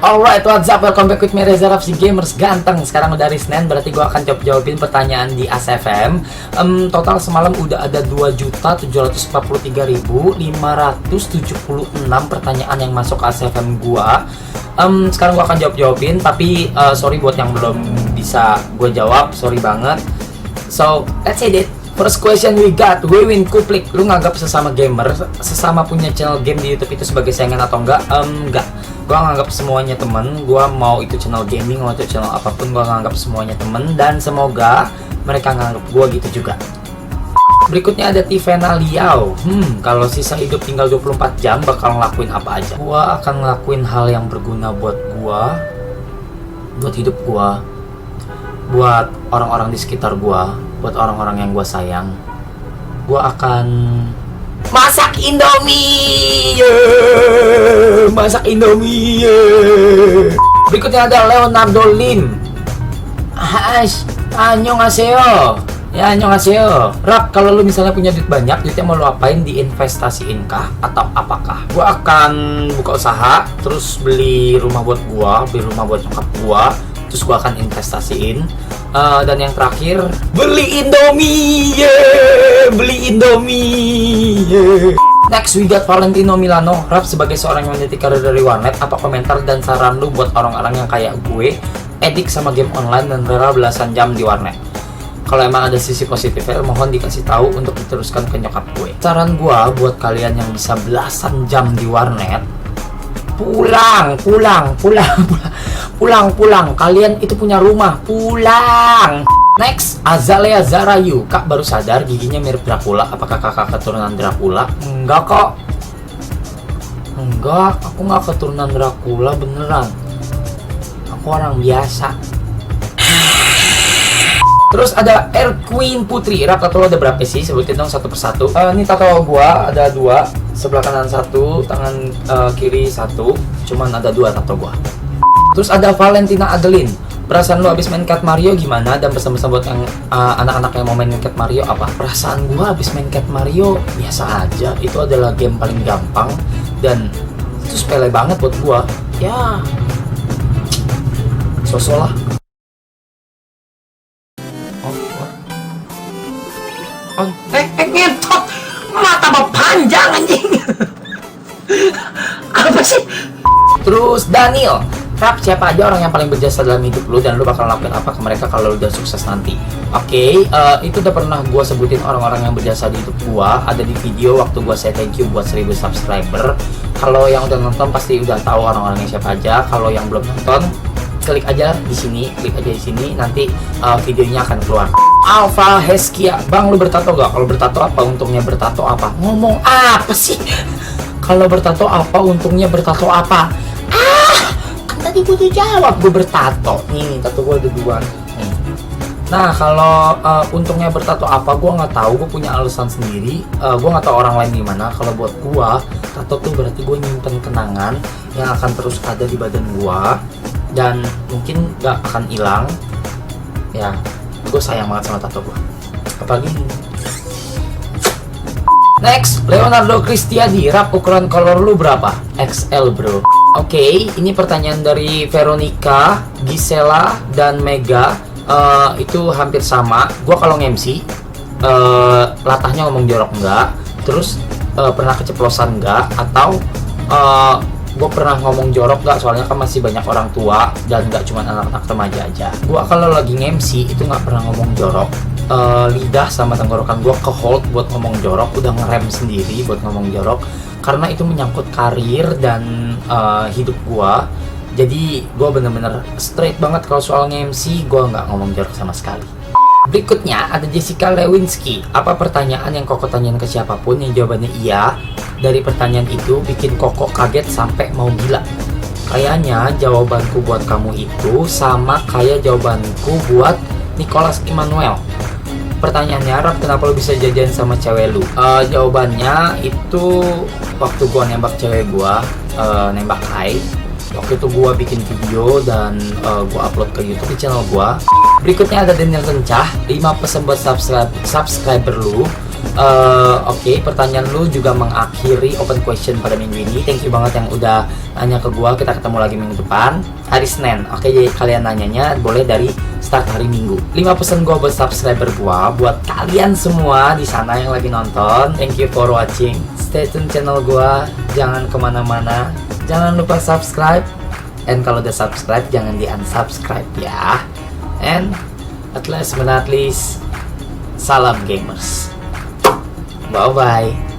Alright, what's up? Welcome back with me, Reza Rafsi Gamers ganteng. Sekarang udah hari Senin, berarti gue akan jawabin pertanyaan di ASFM. Total semalam udah ada 2.743.576 pertanyaan yang masuk ke ASFM gue. Sekarang gue akan jawabin, tapi sorry buat yang belum bisa gue jawab, sorry banget. So, let's say it. First question we got, Wewin Kuplik, lu nganggap sesama gamer, sesama punya channel game di YouTube itu sebagai saingan atau enggak? Enggak. Gua nganggap semuanya temen. Gua mau itu channel gaming, mau itu channel apapun, gua nganggap semuanya temen. Dan semoga mereka nganggap gua gitu juga. Berikutnya ada Tivena Liao. Kalau sisa hidup tinggal 24 jam, bakal ngelakuin apa aja? Gua akan ngelakuin hal yang berguna buat gua, buat hidup gua, buat orang-orang di sekitar gua, buat orang-orang yang gua sayang. Gua akan masak Indomie, masak Indomie. Berikutnya ada Leonardo Lim. Annyeonghaseyo. Ya, annyeonghaseyo. Rap, kalau lu misalnya punya duit banyak, duitnya mau lu apain? Diinvestasiin kah? Atau apakah? Gua akan buka usaha, terus beli rumah buat gua, beli rumah buat nyokap gua, terus gua akan investasiin. Dan yang terakhir, beli Indomie, beli Indomie. Next we got Valentino Milano. Rap, sebagai seorang yang meniti karir dari warnet, apa komentar dan saran lu buat orang-orang yang kayak gue, edik sama game online dan rela belasan jam di warnet? Kalau emang ada sisi positifnya, mohon dikasih tahu untuk diteruskan ke nyokap gue. Saran gue buat kalian yang bisa belasan jam di warnet, pulang. Kalian itu punya rumah, pulang. Next, Azalea Zarayu. Kak baru sadar giginya mirip Dracula. Apakah kakak keturunan Dracula? Enggak kok. Enggak, aku nggak keturunan Dracula beneran. Aku orang biasa. Terus ada Air Queen Putri. Rap, tato lo ada berapa sih? Sebutin dong satu persatu. Ini tato gua ada 2. Sebelah kanan 1, tangan kiri 1. Cuman ada 2 tato gua. Terus ada Valentina Adeline. Perasaan lu abis main Cat Mario gimana? Dan pesan-pesan buat yang anak-anak yang mau main Cat Mario apa? Perasaan gua abis main Cat Mario biasa aja. Itu adalah game paling gampang dan itu sepele banget buat gua. Ya, sosok lah. Ngetot, mata panjang anjing. Apa sih? Terus Daniel, Rap, siapa aja orang yang paling berjasa dalam hidup lu dan lu bakal lakuin apa ke mereka kalau lu udah sukses nanti? Oke, itu udah pernah gua sebutin orang-orang yang berjasa di hidup gua, ada di video waktu gua say thank you buat 1000 subscriber. Kalau yang udah nonton pasti udah tahu orang-orangnya siapa aja. Kalau yang belum nonton, klik aja di sini, nanti videonya akan keluar. Alpha Heskia, Bang, lu bertato gak? Kalau bertato apa untungnya bertato apa? Ngomong apa sih? Kalau bertato apa untungnya bertato apa? Kan tadi gue udah jawab, gue bertato. Nih, tato gue ada 2. Nah, kalau untungnya bertato apa, gue nggak tahu. Gue punya alasan sendiri. Gue nggak tahu orang lain gimana. Kalau buat gue, tato tuh berarti gue nyimpen kenangan yang akan terus ada di badan gue dan mungkin gak akan hilang. Ya, gue sayang banget sama tato gue. Apalagi next, Leonardo Kristiadi. Rap, ukuran kolor lu berapa? XL bro. Oke, ini pertanyaan dari Veronica, Gisela, dan Mega. Itu hampir sama. Gue kalau nge-MC, latahnya ngomong jorok enggak, terus pernah keceplosan enggak, atau gue pernah ngomong jorok gak, soalnya kan masih banyak orang tua dan gak cuma anak-anak remaja aja. Gue kalau lagi nge-MC itu gak pernah ngomong jorok. Lidah sama tenggorokan gue ke hold buat ngomong jorok, udah ngerem sendiri buat ngomong jorok, karena itu menyangkut karir dan hidup gue. Jadi gue bener-bener straight banget kalau soal nge-MC, gue gak ngomong jorok sama sekali. Berikutnya ada Jessica Lewinsky. Apa pertanyaan yang Koko tanyain ke siapapun yang jawabannya iya? Dari pertanyaan itu bikin Koko kaget sampai mau gila. Kayaknya jawabanku buat kamu itu sama kayak jawabanku buat Nicholas Emmanuel. Pertanyaannya, Rap, kenapa lu bisa jadian sama cewek lu? Jawabannya itu waktu gua nembak cewek gua, nembak Hai. Waktu itu gua bikin video dan gua upload ke YouTube di channel gua. Berikutnya ada Daniel Tencah. 5 pesan buat subscriber lu. Oke, pertanyaan lu juga mengakhiri open question pada minggu ini. Thank you banget yang udah nanya ke gua. Kita ketemu lagi minggu depan hari Senin. Oke, jadi kalian nanyanya boleh dari start hari Minggu. 5 pesan gua buat subscriber gua, buat kalian semua di sana yang lagi nonton. Thank you for watching. Stay tune channel gua, jangan kemana-mana. Jangan lupa subscribe. And kalau udah subscribe, jangan di unsubscribe ya. And at last but not least, salam gamers. Bye bye.